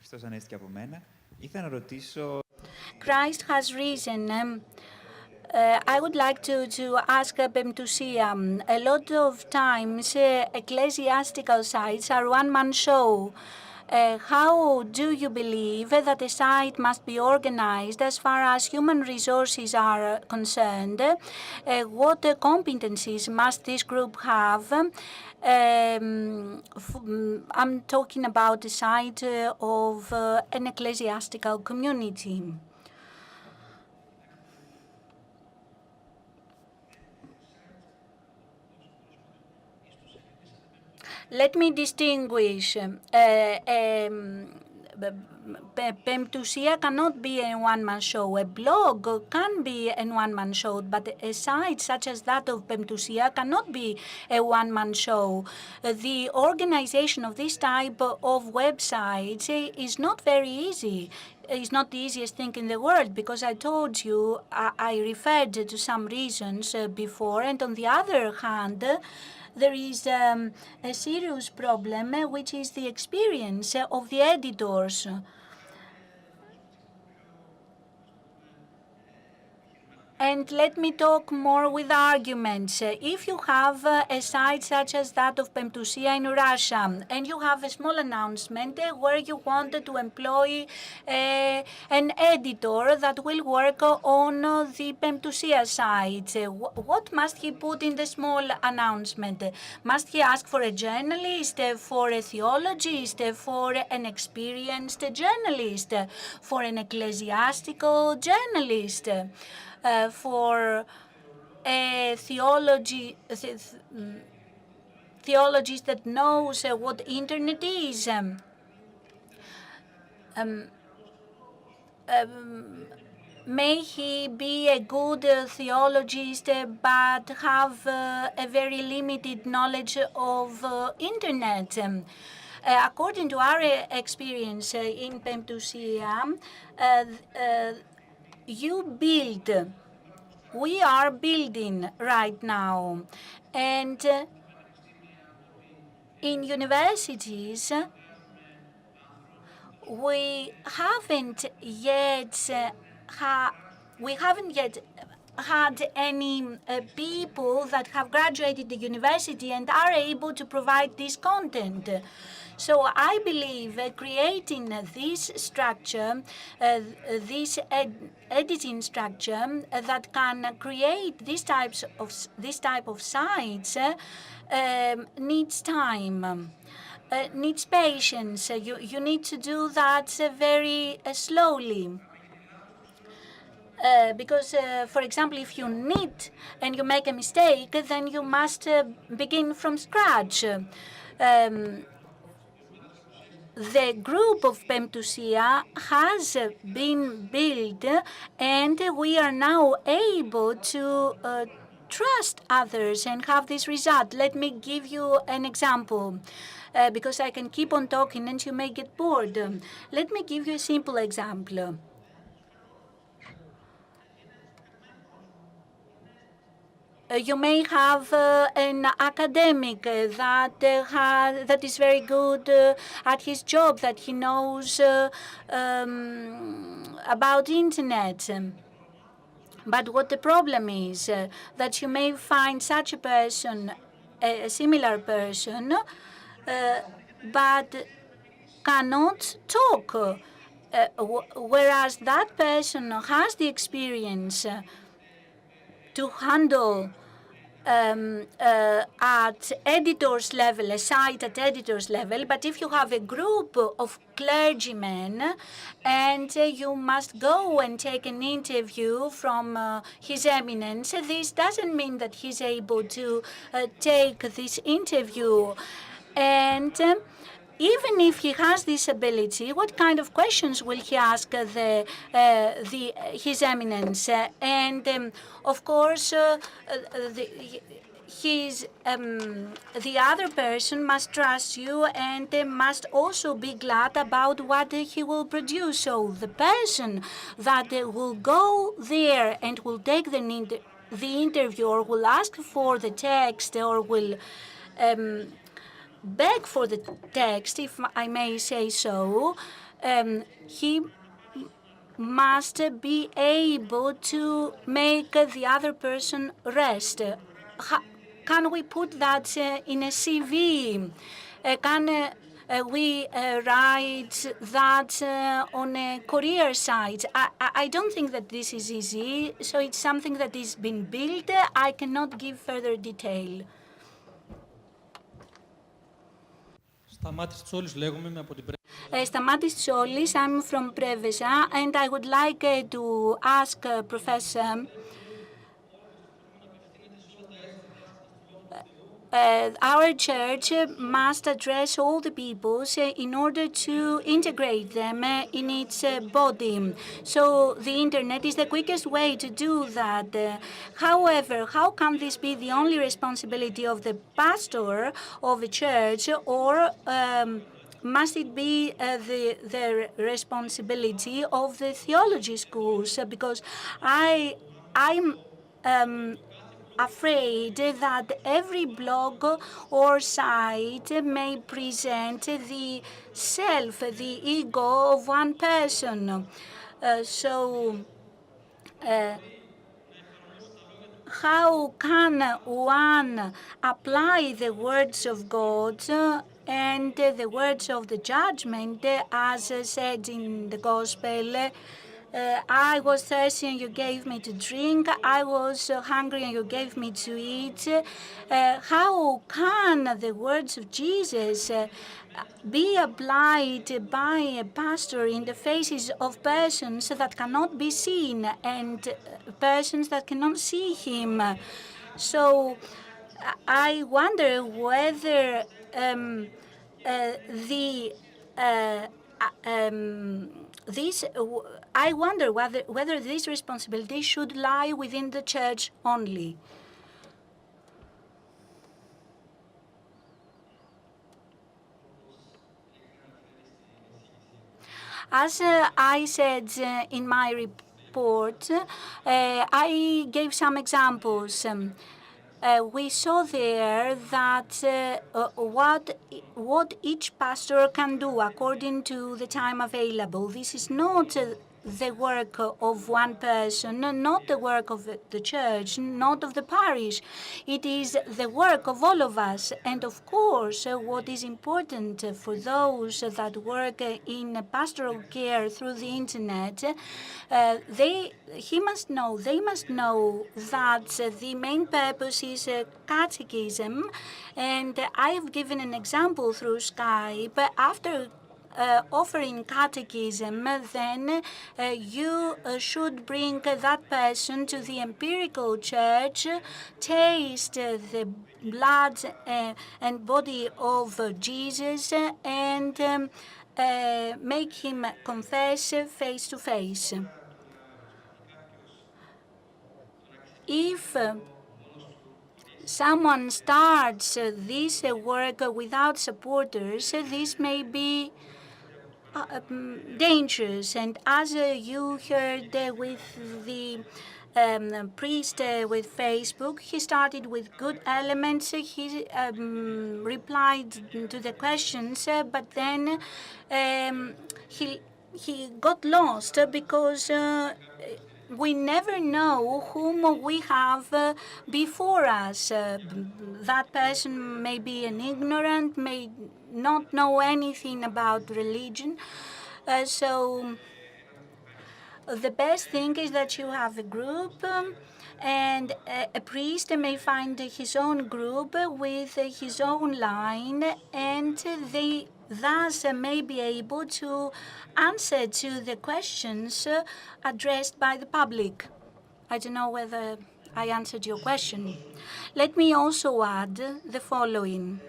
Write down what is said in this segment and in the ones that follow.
Χριστός ανέστηκε από μένα. Ήθελα να ρωτήσω... Christ has risen. I would like to ask Pemptusia. A lot of times, ecclesiastical sites are one-man show. How do you believe that a site must be organized as far as human resources are concerned? What competencies must this group have? I'm talking about the site of an ecclesiastical community. Let me distinguish. Pemptusia cannot be a one-man show. A blog can be a one-man show, but a site such as that of Pemptusia cannot be a one-man show. The organization of this type of websites is not very easy. It's not the easiest thing in the world, because I told you, I referred to some reasons before, and on the other hand, there is a serious problem, which is the experience of the editors. And let me talk more with arguments. If you have a site such as that of Pemptusia in Russia, and you have a small announcement where you wanted to employ an editor that will work on the Pemptusia site, what must he put in the small announcement? Must he ask for a journalist, for a theologist, for an experienced journalist, for an ecclesiastical journalist? For a theologist that knows what internet is. May he be a good theologist but have a very limited knowledge of internet. According to our experience in Pemptusia, we are building right now, and in universities we haven't yet had any people that have graduated the university and are able to provide this content. So I believe creating this structure, this editing structure that can create this type of sites needs time, needs patience. You need to do that very slowly. Because, for example, if you knit and you make a mistake, then you must begin from scratch. The group of Pemptusia has been built, and we are now able to trust others and have this result. Let me give you an example, because I can keep on talking and you may get bored. Let me give you a simple example. You may have an academic that is very good at his job, that he knows about internet. But what the problem is, that you may find such a person, a similar person, but cannot talk, whereas that person has the experience to handle at editor's level, a site at editor's level. But if you have a group of clergymen and you must go and take an interview from His Eminence, this doesn't mean that he's able to take this interview. And even if he has this ability, what kind of questions will he ask His Eminence? And of course, the other person must trust you and must also be glad about what he will produce. So the person that will go there and will take the interview, or will ask for the text, or will beg for the text, if I may say so, he must be able to make the other person rest. Can we put that in a CV? Can we write that on a career site? I don't think that this is easy, so it's something that is being built. I cannot give further detail. Σταμάτης Τσόλης λέγομαι, είμαι από την Stamatis Tsolis, I'm from Preveza, and I would like to ask Professor, our church must address all the peoples in order to integrate them in its body. So the internet is the quickest way to do that. However, how can this be the only responsibility of the pastor of the church, or must it be the responsibility of the theology schools? Because I'm afraid that every blog or site may present the self, the ego of one person. How can one apply the words of God and the words of the judgment, as said in the Gospel? I was thirsty and you gave me to drink. I was hungry and you gave me to eat. How can the words of Jesus be applied by a pastor in the faces of persons that cannot be seen and persons that cannot see him? So I wonder whether I wonder whether this responsibility should lie within the church only. As I said in my report, I gave some examples. We saw there that what each pastor can do according to the time available. This is not the work of one person, not the work of the church, not of the parish. It is the work of all of us. And of course, what is important for those that work in pastoral care through the internet, they must know that the main purpose is catechism. And I have given an example through Skype. After offering catechism, then you should bring that person to the empirical church, taste the blood and body of Jesus, and make him confess face to face. If someone starts this work without supporters, this may be dangerous. And as you heard with the priest with Facebook, he started with good elements. He replied to the questions, but then he got lost because we never know whom we have before us. That person may be an ignorant, may not know anything about religion. So the best thing is that you have a group, and a priest may find his own group with his own line, and they thus may be able to answer to the questions addressed by the public. I don't know whether I answered your question. Let me also add the following.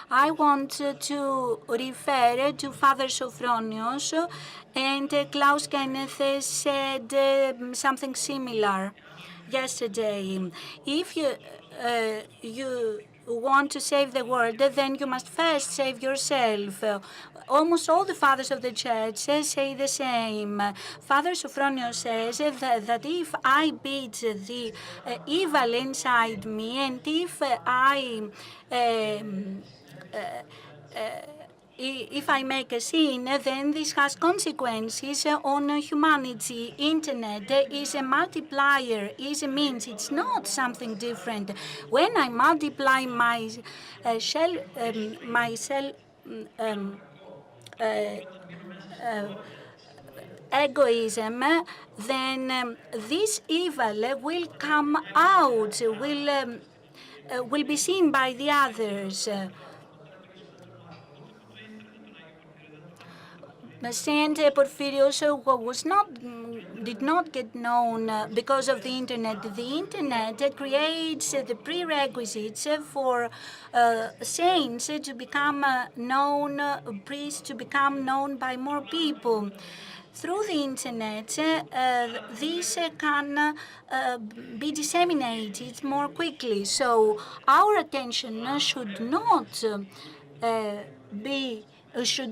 I want to refer to Father Sophronios, and Klaus Kenneth said something similar yesterday. If you want to save the world, then you must first save yourself. Almost all the fathers of the church say the same. Father Sophronios says that if I beat the evil inside me, and if I if I make a sin, then this has consequences on humanity. Internet is a multiplier, is a means. It's not something different. When I multiply my egoism, then this evil will come out, will be seen by the others. Saint Porphyrios did not get known because of the internet. The internet creates the prerequisites for saints to become known, priests to become known by more people. Through the internet, this can be disseminated more quickly. So our attention should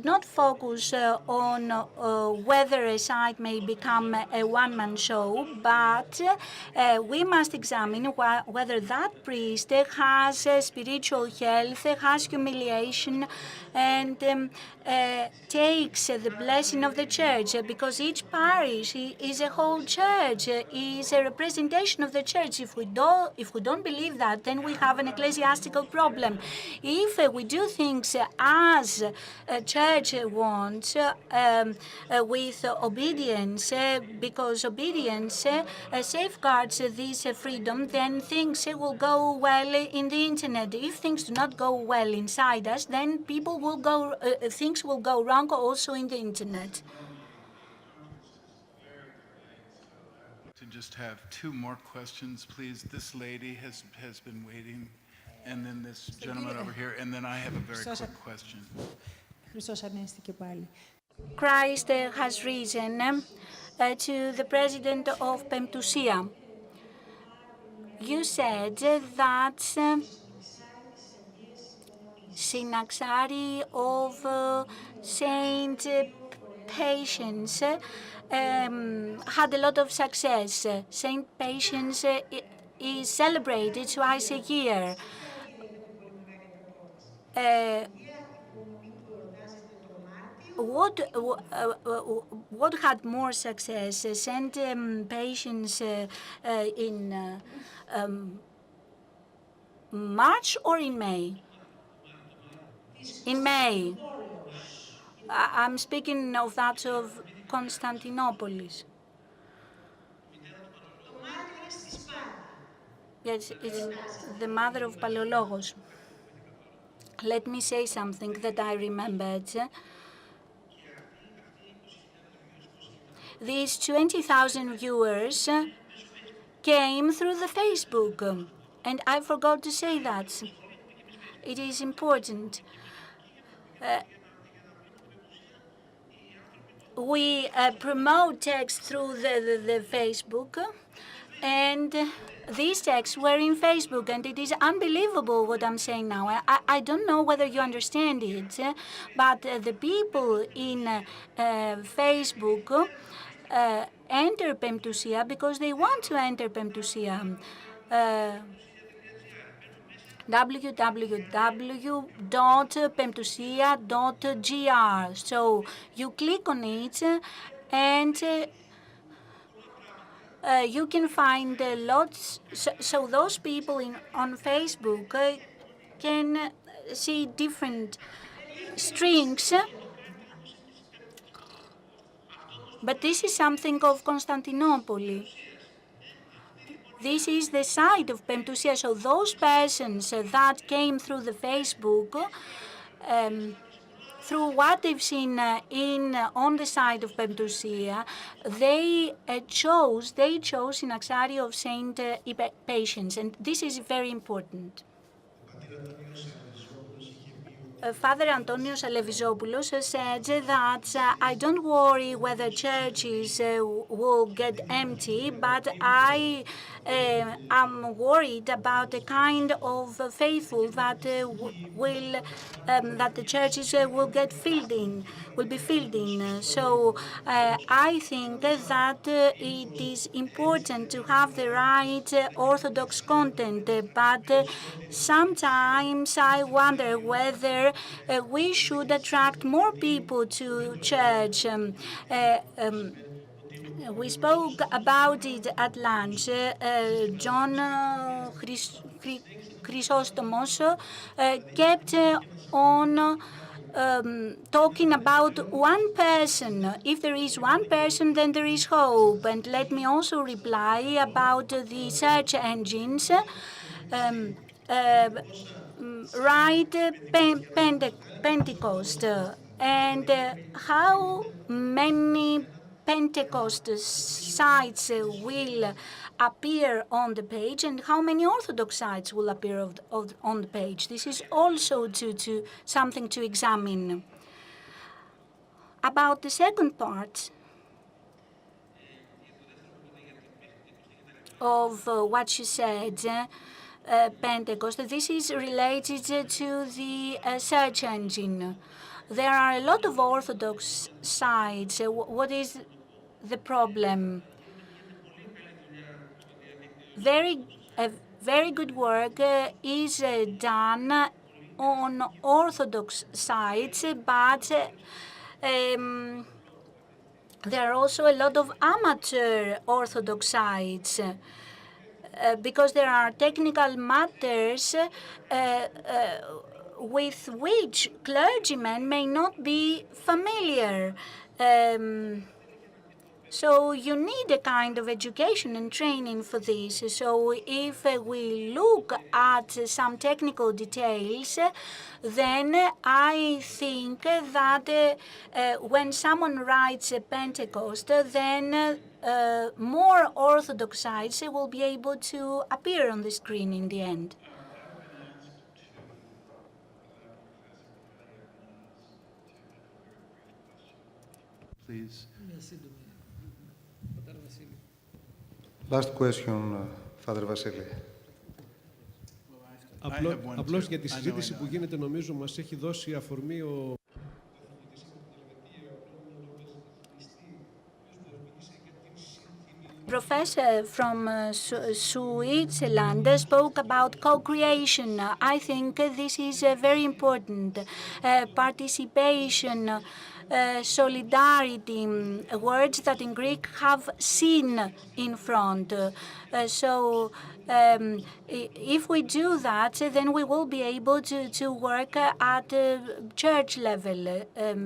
not focus on whether a site may become a one-man show, but we must examine whether that priest has spiritual health, has humiliation, and takes the blessing of the church, because each parish is a whole church, is a representation of the church. If we don't believe that, then we have an ecclesiastical problem. If we do things as church wants, with obedience, because obedience safeguards this freedom, then things will go well in the internet. If things do not go well inside us, then things will go wrong also in the internet. To just have two more questions, please. This lady has been waiting, and then this gentleman over here, and then I have a very quick question. Christ has risen to the president of Pemptusia. You said that Synaxari of Saint Patience had a lot of success. Saint Patience is celebrated twice a year. What had more success, Saint Patience in March or in May? In May. I'm speaking of that of Constantinopolis. Yes, it's the mother of Palaiologos. Let me say something that I remembered. These 20,000 viewers came through the Facebook, and I forgot to say that. It is important. We promote text through the Facebook, and these texts were in Facebook, and it is unbelievable what I'm saying now. I don't know whether you understand it, but the people in Facebook enter Pemptusia because they want to enter Pemptusia. www.pemptusia.gr. So you click on it, and you can find lots. So those people on Facebook can see different strings. But this is something of Constantinople. This is the site of Pemptusia. So those persons that came through the Facebook, through what they've seen on the side of Pemptusia, they chose Synaxari of Saint Patience, and this is very important. Father Antonios Alevizopoulos said that I don't worry whether churches will get empty, but I I'm worried about the kind of faithful that that the churches will be filled in. So I think that it is important to have the right Orthodox content, but sometimes I wonder whether we should attract more people to church. We spoke about it at lunch. John Chrysostomos kept on talking about one person. If there is one person, then there is hope. And let me also reply about the search engines. Right, Pentecost, and how many Pentecost sites will appear on the page, and how many Orthodox sites will appear on the page. This is also to something to examine. About the second part of what you said, Pentecost, this is related to the search engine. There are a lot of Orthodox sites. What is the problem? Very good work is done on Orthodox sites, but there are also a lot of amateur Orthodox sites. Because there are technical matters with which clergymen may not be familiar. So you need a kind of education and training for this. So if we look at some technical details, then I think that when someone writes Pentecost, then more Orthodox sites will be able to appear on the screen in the end. Please. Last question, Father Vasily. Απλώς για τη συζήτηση που γίνεται, νομίζω μας έχει δώσει αφορμή ο... Professor from Switzerland spoke about co-creation. I think this is very important. Participation, solidarity, words that in Greek have sin in front. So if we do that, then we will be able to work at church level.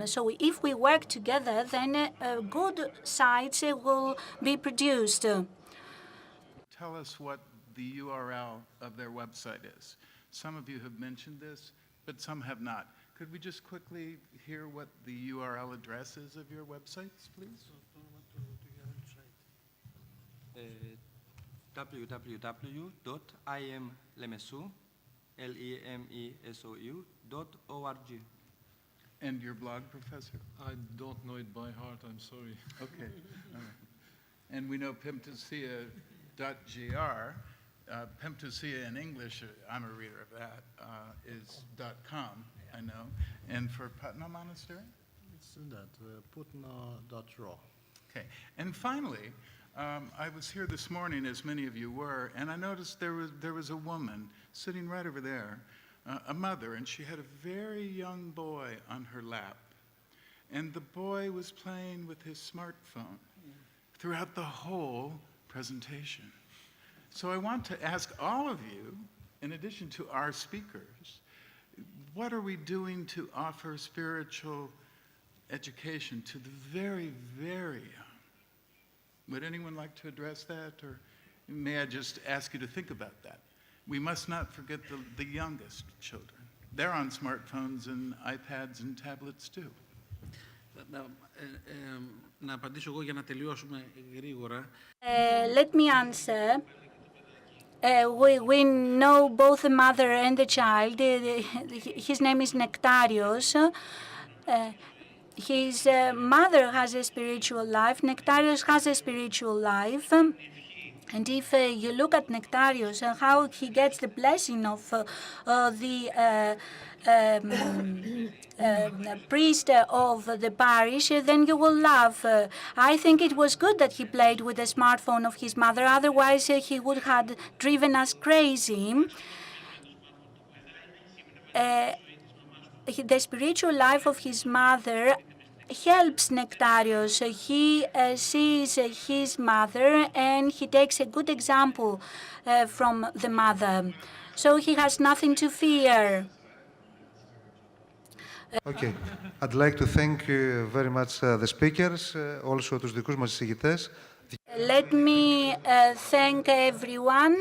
So if we work together, then good sites will be produced. Tell us what the URL of their website is. Some of you have mentioned this, but some have not. Could we just quickly hear what the URL address is of your websites, please? www.imlemesou.org. And your blog, Professor? I don't know it by heart, I'm sorry. Okay. All right. And we know pemptosia.gr. Pemptosia in English, I'm a reader of that, is .com, I know. And for Patna Monastery? It's that, putna.ro. Okay. And finally, I was here this morning, as many of you were, and I noticed there was a woman sitting right over there, a mother, and she had a very young boy on her lap. And the boy was playing with his smartphone throughout the whole presentation. So I want to ask all of you, in addition to our speakers, what are we doing to offer spiritual education to the very, very young? Would anyone like to address that? Or may I just ask you to think about that? We must not forget the youngest children. They're on smartphones and iPads and tablets too. Να απαντήσω εγώ για να τελειώσουμε γρήγορα. Let me answer. We know both the mother and the child. His name is Nectarios. His mother has a spiritual life. Nectarios has a spiritual life. And if you look at Nectarios and how he gets the blessing of the priest of the parish, then you will laugh. I think it was good that he played with the smartphone of his mother, otherwise he would have driven us crazy. The spiritual life of his mother helps Nectarios. He sees his mother and he takes a good example from the mother. So he has nothing to fear. Okay. I'd like to thank very much the speakers, also τους δικούς μας εισηγητές. Let me thank everyone.